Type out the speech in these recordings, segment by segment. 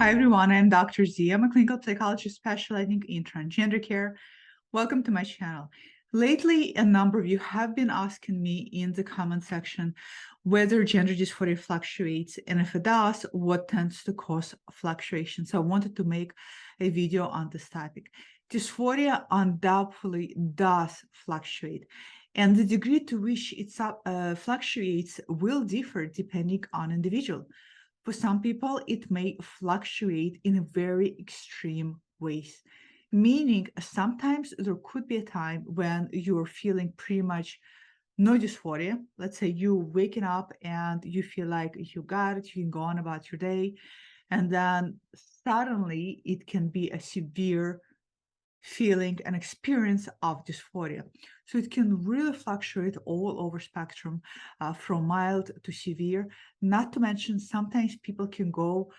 Hi, everyone. I'm Dr. Z. I'm a clinical psychologist specializing in transgender care. Welcome to my channel. Lately, a number of you have been asking me in the comment section whether gender dysphoria fluctuates, and if it does, what tends to cause fluctuation. So I wanted to make a video on this topic. Dysphoria undoubtedly does fluctuate, and the degree to which it fluctuates will differ depending on individual. For some people, it may fluctuate in very extreme ways, meaning sometimes there could be a time when you're feeling pretty much no dysphoria. Let's say you waking up and you feel like you got it, you can go on about your day, and then suddenly it can be a severe feeling and experience of dysphoria. So it can really fluctuate all over spectrum, from mild to severe. Not to mention, sometimes people can go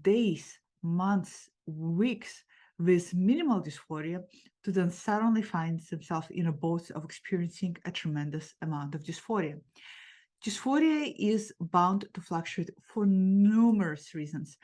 days, months, weeks with minimal dysphoria to then suddenly find themselves in a boat of experiencing a tremendous amount of dysphoria. Dysphoria is bound to fluctuate for numerous reasons.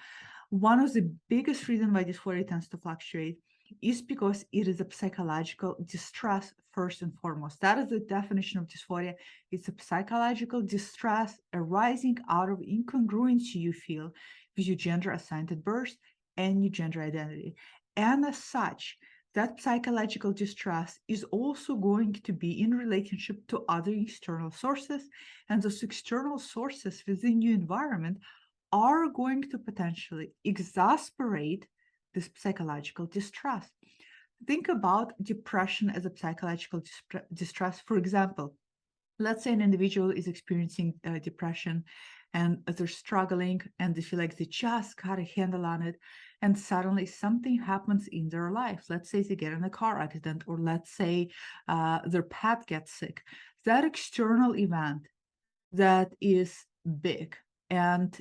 One of the biggest reasons why dysphoria tends to fluctuate is because it is a psychological distress first and foremost. That is the definition of dysphoria. It's a psychological distress arising out of incongruence you feel with your gender assigned at birth and your gender identity. And as such, that psychological distress is also going to be in relationship to other external sources, and those external sources within your environment are going to potentially exasperate this psychological distress. Think about depression as a psychological distress. For example, let's say an individual is experiencing depression and they're struggling and they feel like they just got a handle on it, and suddenly something happens in their life. Let's say they get in a car accident, or let's say their pet gets sick. That external event that is big and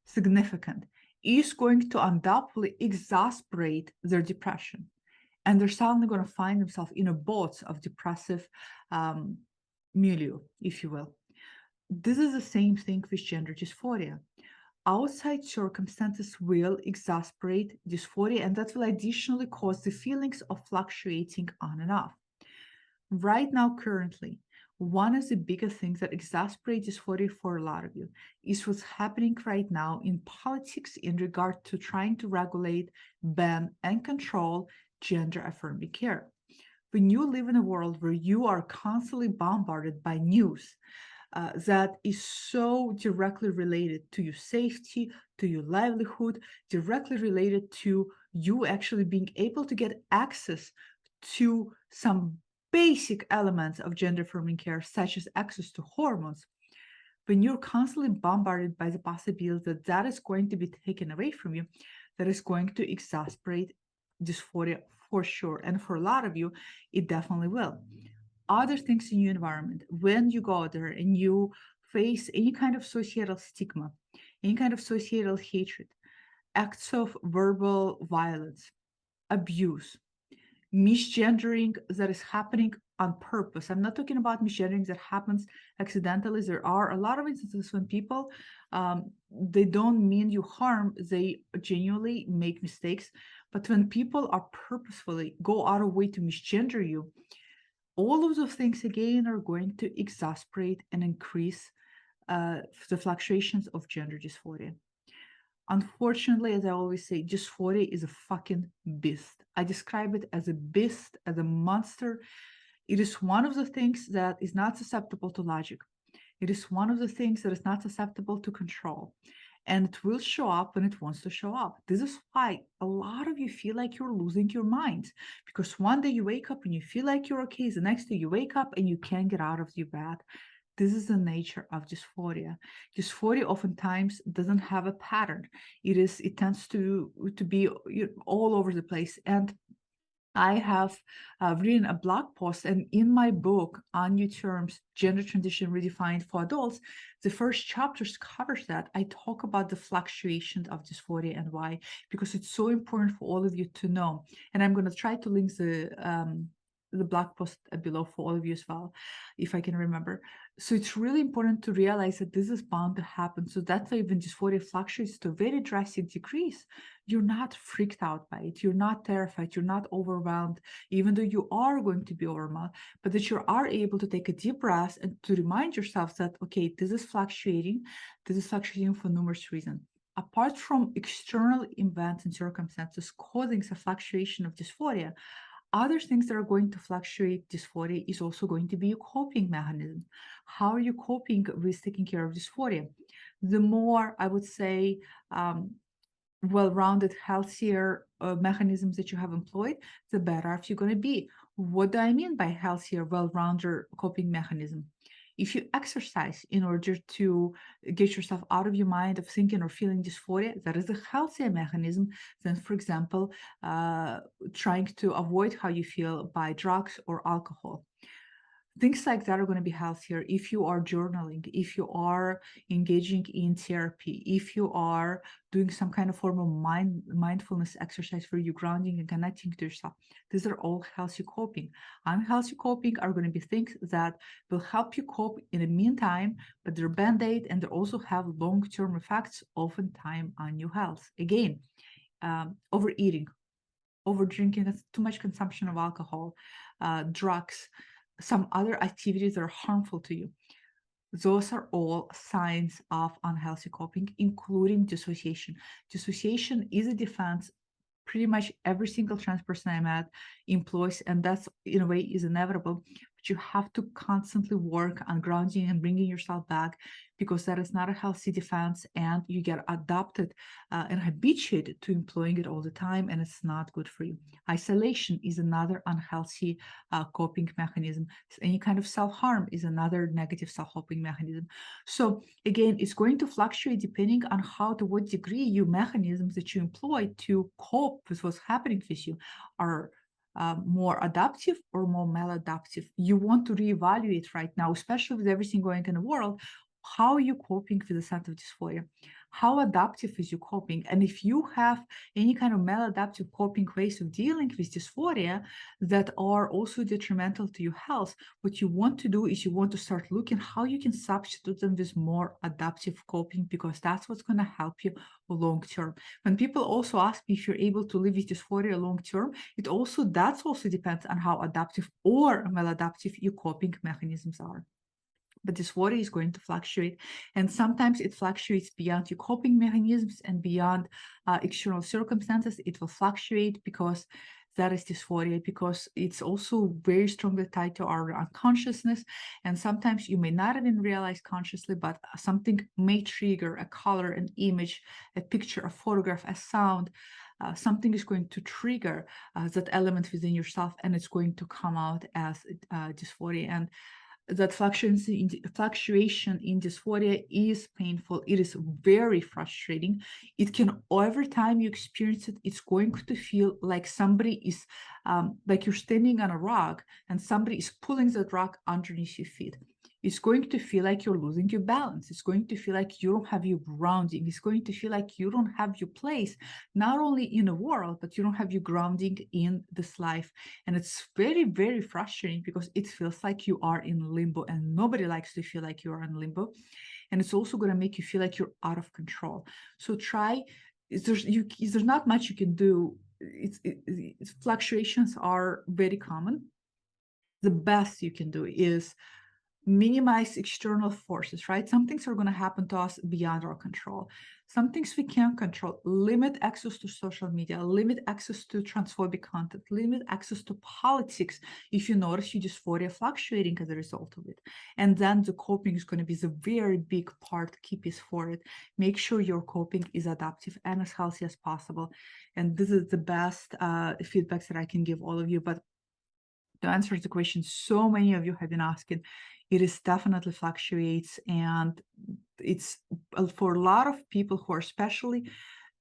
significant is going to undoubtedly exasperate their depression. And they're suddenly going to find themselves in a boat of depressive milieu, if you will. This is the same thing with gender dysphoria. Outside circumstances will exasperate dysphoria, and that will additionally cause the feelings of fluctuating on and off. Right now, currently, one of the biggest things that exasperates dysphoria for a lot of you is what's happening right now in politics in regard to trying to regulate, ban, and control gender affirming care. When you live in a world where you are constantly bombarded by news that is so directly related to your safety, to your livelihood, directly related to you actually being able to get access to some basic elements of gender affirming care, such as access to hormones, when you're constantly bombarded by the possibility that that is going to be taken away from you, that is going to exasperate dysphoria for sure. And for a lot of you, it definitely will. Other things in your environment, when you go out there and you face any kind of societal stigma, any kind of societal hatred, acts of verbal violence, abuse, misgendering that is happening on purpose. I'm not talking about misgendering that happens accidentally. There are a lot of instances when people, they don't mean you harm, they genuinely make mistakes. But when people are purposefully go out of way to misgender you, all of those things again are going to exasperate and increase the fluctuations of gender dysphoria. Unfortunately, as I always say, dysphoria is a fucking beast. I describe it as a beast, as a monster. It is one of the things that is not susceptible to logic. It is one of the things that is not susceptible to control. And it will show up when it wants to show up. This is why a lot of you feel like you're losing your mind. Because one day you wake up and you feel like you're okay. The next day you wake up and you can't get out of your bed. This is the nature of dysphoria. Dysphoria oftentimes doesn't have a pattern. It tends to be all over the place. And I have written a blog post, and in my book on new terms, Gender Transition Redefined for Adults, the first chapters covers that. I talk about the fluctuations of dysphoria and why, because it's so important for all of you to know. And I'm going to try to link the blog post below for all of you as well, if I can remember. So it's really important to realize that this is bound to happen. So that's why when dysphoria fluctuates to very drastic degrees, you're not freaked out by it. You're not terrified. You're not overwhelmed, even though you are going to be overwhelmed, but that you are able to take a deep breath and to remind yourself that, okay, this is fluctuating. This is fluctuating for numerous reasons. Apart from external events and circumstances causing a fluctuation of dysphoria, other things that are going to fluctuate dysphoria is also going to be a coping mechanism. How are you coping with taking care of dysphoria? The more, I would say, well-rounded, healthier mechanisms that you have employed, the better off you're going to be. What do I mean by healthier, well-rounded coping mechanism? If you exercise in order to get yourself out of your mind of thinking or feeling dysphoria, that is a healthier mechanism than, for example, trying to avoid how you feel by drugs or alcohol. Things like that are going to be healthier if you are journaling, if you are engaging in therapy, if you are doing some kind of form of mindfulness exercise for you grounding and connecting to yourself. These are all healthy coping. Unhealthy coping are going to be things that will help you cope in the meantime, but they're band-aid and they also have long-term effects, oftentimes on your health. Again, overeating, over drinking, that's too much consumption of alcohol, drugs, some other activities that are harmful to you. Those are all signs of unhealthy coping, including dissociation. Dissociation is a defense pretty much every single trans person I met employs, and that's in a way is inevitable. But you have to constantly work on grounding and bringing yourself back, because that is not a healthy defense, and you get adopted and habituated to employing it all the time, and it's not good for you. Isolation is another unhealthy coping mechanism. Any kind of self-harm is another negative self-coping mechanism. So again, it's going to fluctuate depending on how, to what degree your mechanisms that you employ to cope with what's happening with you are more adaptive or more maladaptive. You want to reevaluate right now, especially with everything going in the world. How are you coping with the sense of dysphoria? How adaptive is you coping? And if you have any kind of maladaptive coping ways of dealing with dysphoria that are also detrimental to your health, what you want to do is you want to start looking how you can substitute them with more adaptive coping, because that's what's going to help you long term. When people also ask me if you're able to live with dysphoria long term, that's also depends on how adaptive or maladaptive your coping mechanisms are. But dysphoria is going to fluctuate, and sometimes it fluctuates beyond your coping mechanisms and beyond external circumstances. It will fluctuate because that is dysphoria, because it's also very strongly tied to our unconsciousness. And sometimes you may not even realize consciously, but something may trigger a color, an image, a picture, a photograph, a sound. Something is going to trigger that element within yourself, and it's going to come out as dysphoria. And that fluctuation in dysphoria is painful. It is very frustrating. It can, every time you experience it, it's going to feel like somebody is, like you're standing on a rock and somebody is pulling that rock underneath your feet. It's going to feel like you're losing your balance. It's going to feel like you don't have your grounding. It's going to feel like you don't have your place, not only in the world, but you don't have your grounding in this life. And it's very, very frustrating because it feels like you are in limbo, and nobody likes to feel like you are in limbo. And it's also going to make you feel like you're out of control. So there's not much you can do. Fluctuations are very common. The best you can do is minimize external forces, right? Some things are going to happen to us beyond our control. Some things we can't control. Limit access to social media, limit access to transphobic content, limit access to politics if you notice your dysphoria fluctuating as a result of it. And then the coping is going to be the very big part, key piece for it. Make sure your coping is adaptive and as healthy as possible. And this is the best feedback that I can give all of you. But to answer the question so many of you have been asking, it is definitely fluctuates, and it's for a lot of people who are especially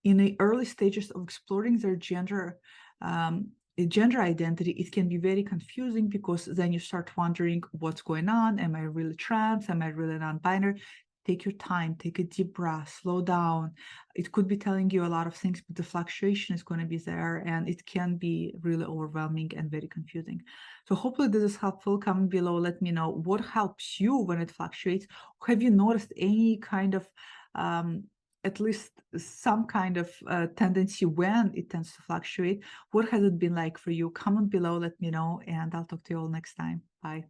in the early stages of exploring their gender identity, it can be very confusing, because then you start wondering what's going on. Am I really trans? Am I really non-binary? Take your time, take a deep breath, slow down. It could be telling you a lot of things, but the fluctuation is going to be there and it can be really overwhelming and very confusing. So hopefully this is helpful. Comment below, let me know what helps you when it fluctuates. Have you noticed any kind of um, at least some kind of tendency when it tends to fluctuate? What has it been like for you? Comment below, let me know, and I'll talk to you all next time. Bye.